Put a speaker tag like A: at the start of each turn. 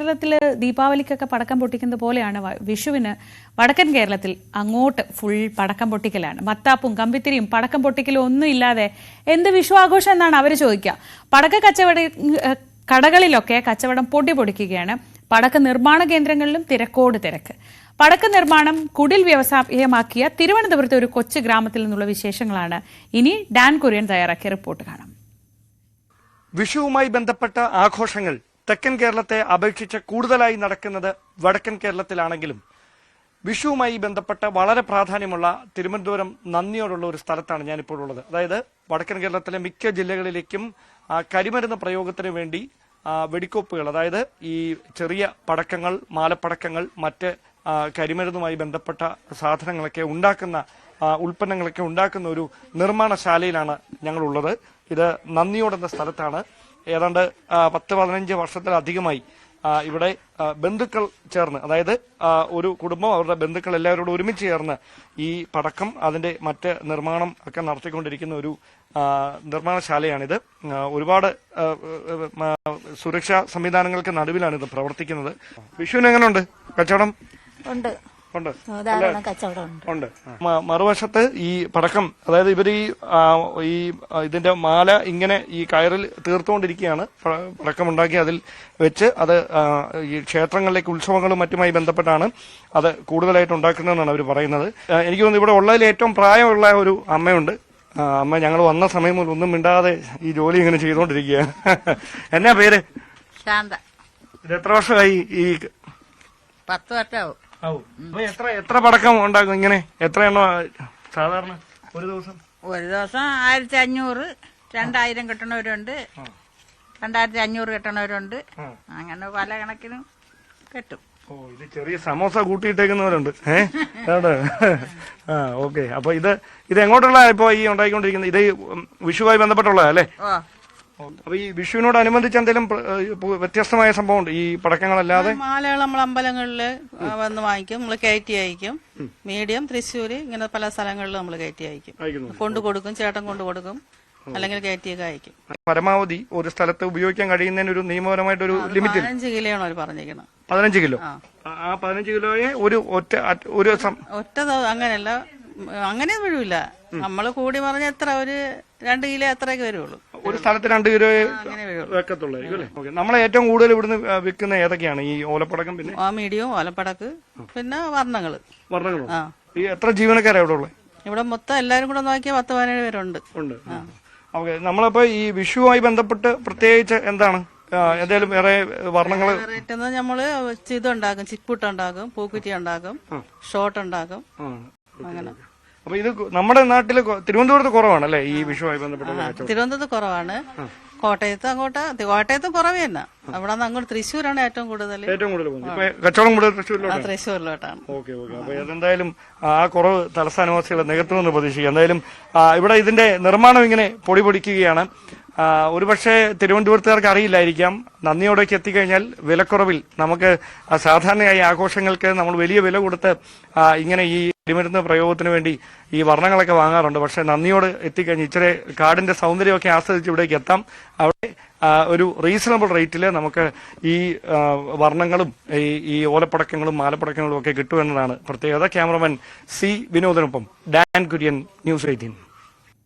A: കേരളത്തിൽ ദീപാവലിക്കൊക്കെ പടക്കം പൊട്ടിക്കുന്നത് പോലെയാണ് വിഷുവിന് വടക്കൻ കേരളത്തിൽ അങ്ങോട്ട് ഫുൾ പടക്കം പൊട്ടിക്കലാണ്. മത്താപ്പും കമ്പിത്തിരിയും പടക്കം പൊട്ടിക്കലും ഒന്നും ഇല്ലാതെ എന്ത് വിഷു ആഘോഷം എന്നാണ് അവർ ചോദിക്കുക. പടക്ക കടകളിലൊക്കെ കച്ചവടം പൊടിക്കുകയാണ്. പടക്ക നിർമ്മാണ കേന്ദ്രങ്ങളിലും തിരക്കോട് തിരക്ക്. പടക്ക നിർമ്മാണം കുടിൽ വ്യവസായമാക്കിയ തിരുവനന്തപുരത്തെ ഒരു കൊച്ചു ഗ്രാമത്തിൽ നിന്നുള്ള വിശേഷങ്ങളാണ് ഇനി ഡാൻ കുര്യൻ തയ്യാറാക്കിയ റിപ്പോർട്ട് കാണാം.
B: വിഷുവുമായി ബന്ധപ്പെട്ട ആഘോഷങ്ങൾ തെക്കൻ കേരളത്തെ അപേക്ഷിച്ച് കൂടുതലായി നടക്കുന്നത് വടക്കൻ കേരളത്തിലാണെങ്കിലും വിഷുവുമായി ബന്ധപ്പെട്ട വളരെ പ്രാധാന്യമുള്ള തിരുവനന്തപുരം നന്ദിയോടുള്ള ഒരു സ്ഥലത്താണ് ഞാനിപ്പോൾ ഉള്ളത്. അതായത് വടക്കൻ കേരളത്തിലെ മിക്ക ജില്ലകളിലേക്കും കരിമരുന്ന് പ്രയോഗത്തിന് വേണ്ടി വെടിക്കോപ്പുകൾ, അതായത് ഈ ചെറിയ പടക്കങ്ങൾ, മാലപ്പടക്കങ്ങൾ, മറ്റ് കരിമരുന്നുമായി ബന്ധപ്പെട്ട സാധനങ്ങളൊക്കെ ഉണ്ടാക്കുന്ന ഉൽപ്പന്നങ്ങളൊക്കെ ഉണ്ടാക്കുന്ന ഒരു നിർമ്മാണശാലയിലാണ് ഞങ്ങളുള്ളത്. ഇത് നന്ദിയോടെന്ന സ്ഥലത്താണ്. ഏതാണ്ട് 10-15 വർഷത്തിലധികമായി ഇവിടെ ബന്ധുക്കൾ ചേർന്ന്, അതായത് ഒരു കുടുംബം അവരുടെ ബന്ധുക്കൾ എല്ലാവരോടും ഒരുമിച്ച് ചേർന്ന് ഈ പടക്കം അതിന്റെ മറ്റ് നിർമ്മാണം ഒക്കെ നടത്തിക്കൊണ്ടിരിക്കുന്ന ഒരു നിർമ്മാണശാലയാണിത്. ഒരുപാട് സുരക്ഷാ സംവിധാനങ്ങൾക്ക് നടുവിലാണ് ഇത് പ്രവർത്തിക്കുന്നത്. വിഷുവിന് എങ്ങനെയുണ്ട് കച്ചവടം?
C: ഉണ്ട്.
B: മറുവശത്ത് ഈ പടക്കം, അതായത് ഇവർ ഈ ഇതിന്റെ മാല ഇങ്ങനെ ഈ കയറിൽ തീർത്തുകൊണ്ടിരിക്കുകയാണ്. പടക്കം ഉണ്ടാക്കി അതിൽ വെച്ച് അത് ഈ ക്ഷേത്രങ്ങളിലേക്ക് ഉത്സവങ്ങളും മറ്റുമായി ബന്ധപ്പെട്ടാണ് അത് കൂടുതലായിട്ട് ഉണ്ടാക്കുന്നതെന്നാണ് അവർ പറയുന്നത്. എനിക്ക് തോന്നുന്നു ഇവിടെ ഉള്ളതിൽ ഏറ്റവും പ്രായമുള്ള ഒരു അമ്മയുണ്ട്. അമ്മ ഞങ്ങൾ വന്ന സമയം മുതൽ ഒന്നും മിണ്ടാതെ ഈ ജോലി ഇങ്ങനെ ചെയ്തുകൊണ്ടിരിക്കുക. എന്നാ പേര്?
C: ശാന്ത.
B: ഇത് എത്ര വർഷമായി? ഈ
C: 10 വർഷമാവും.
B: എത്ര പടക്കം ഉണ്ടാക്കും ഇങ്ങനെ? എത്ര എണ്ണം സാധാരണ ഒരു ദിവസം?
C: ഒരു ദിവസം 1500, 2000 കിട്ടണവരുണ്ട്, 2500 കിട്ടണവരുണ്ട്. അങ്ങനെ പല കണക്കിനും കിട്ടും.
B: ഇത് ചെറിയ സമോസ കൂട്ടിയിട്ടേക്കുന്നവരുണ്ട്. ഓക്കെ. അപ്പൊ ഇത് എങ്ങോട്ടുള്ള ഇപ്പൊ ഈ ഉണ്ടായിക്കൊണ്ടിരിക്കുന്നത്? ഇത് വിഷുവായി ബന്ധപ്പെട്ടുള്ളതല്ലേ? അപ്പൊ ഈ വിഷുവിനോടനുബന്ധിച്ച് എന്തെങ്കിലും വ്യത്യസ്തമായ സംഭവം ഉണ്ട് ഈ പടക്കങ്ങളല്ലാതെ?
D: മാലകൾ നമ്മൾ അമ്പലങ്ങളില് വന്ന് വാങ്ങിക്കും, നമ്മൾ കയറ്റി അയക്കും. മീഡിയം, തൃശ്ശൂര്, ഇങ്ങനെ പല സ്ഥലങ്ങളിൽ നമ്മൾ കയറ്റി അയക്കും, കൊണ്ടുകൊടുക്കും. ചേട്ടൻ കൊണ്ടുകൊടുക്കും, അല്ലെങ്കിൽ കയറ്റിയൊക്കെ അയക്കും.
B: പരമാവധി ഒരു സ്ഥലത്ത് ഉപയോഗിക്കാൻ കഴിയുന്നതിന് ഒരു നിയമപരമായിട്ടൊരു ലിമിറ്റ്
D: 15 കിലോയാണ് അവർ പറഞ്ഞിരിക്കുന്നത്.
B: 15 കിലോ. ആ 15 കിലോയെ ഒരു
D: ഒറ്റ അങ്ങനെയല്ല, അങ്ങനെ വീഴില്ല. നമ്മള് കൂടി പറഞ്ഞ എത്ര, ഒരു 2 കിലോ അത്രയൊക്കെ വരുള്ളൂ.
B: ഒരു സ്ഥലത്ത് 2 കിലോ വെക്കത്തുള്ളൂ. നമ്മളെ ഏറ്റവും കൂടുതൽ ഇവിടുന്ന് വിൽക്കുന്ന ഏതൊക്കെയാണ്? ഈ ഓലപ്പടക്കം, പിന്നെ
D: മീഡിയം, ഓലപ്പടക്ക്, പിന്നെ വർണ്ണങ്ങള്.
B: ഈ എത്ര ജീവനക്കാരാണ് ഇവിടെ ഉള്ളത്?
D: ഇവിടെ മൊത്തം എല്ലാരും കൂടെ നോക്കിയാൽ 10-17 പേരുണ്ട്.
B: ഓക്കെ. നമ്മളിപ്പോ ഈ വിഷുവുമായി ബന്ധപ്പെട്ട് പ്രത്യേകിച്ച് എന്താണ് എന്തായാലും വേറെ വർണ്ണങ്ങള്?
D: നമ്മള് ഇതുണ്ടാക്കും, ചിക്കൂട്ട് ഉണ്ടാക്കും, പൂക്കുറ്റി ഉണ്ടാക്കും, ഷോട്ട് ഉണ്ടാക്കും. അങ്ങനെ.
B: അപ്പൊ ഇത് നമ്മുടെ നാട്ടില് തിരുവനന്തപുരത്ത് കുറവാണല്ലേ ഈ വിഷുവുമായി ബന്ധപ്പെട്ട?
D: തിരുവനന്തപുരത്ത് കുറവാണ്. കോട്ടയത്തും കുറവേ തന്നെ. അവിടെ നിന്ന് അങ്ങോട്ട് തൃശ്ശൂരാണ് ഏറ്റവും കൂടുതൽ
B: കച്ചവടം കൂടുതൽ
D: തൃശ്ശൂരിലോട്ടാണ്.
B: ഓക്കെ. അപ്പൊ ഏതെന്തായാലും ആ കുറവ് തലസ്ഥാനവാസികളെ നികത്തുമെന്ന് പ്രതീക്ഷിക്കുക. എന്തായാലും ഇവിടെ ഇതിന്റെ നിർമ്മാണം ഇങ്ങനെ പൊടിപൊടിക്കുകയാണ്. ഒരുപക്ഷെ തിരുവനന്തപുരത്തുകാർക്ക് അറിയില്ലായിരിക്കാം, നന്ദിയോടേക്ക് എത്തിക്കഴിഞ്ഞാൽ വിലക്കുറവിൽ നമുക്ക് സാധാരണയായി ആഘോഷങ്ങൾക്ക് നമ്മൾ വലിയ വില കൊടുത്ത് ഇങ്ങനെ ഈ കരിമരുന്ന് പ്രയോഗത്തിന് വേണ്ടി ഈ വർണ്ണങ്ങളൊക്കെ വാങ്ങാറുണ്ട്. പക്ഷെ നന്ദിയോട് എത്തിക്കഴിഞ്ഞ് ഇച്ചിരി കാടിന്റെ സൗന്ദര്യമൊക്കെ ആസ്വദിച്ച് ഇവിടേക്ക് എത്താം. അവിടെ ഒരു റീസണബിൾ റേറ്റിൽ നമുക്ക് ഈ വർണ്ണങ്ങളും ഈ ഓലപ്പടക്കങ്ങളും മാലപ്പടക്കങ്ങളും ഒക്കെ കിട്ടുമെന്നതാണ് പ്രത്യേകത. ക്യാമറമാൻ സി വിനോദിനൊപ്പം ഡാൻ കുര്യൻ, ന്യൂസ് 18.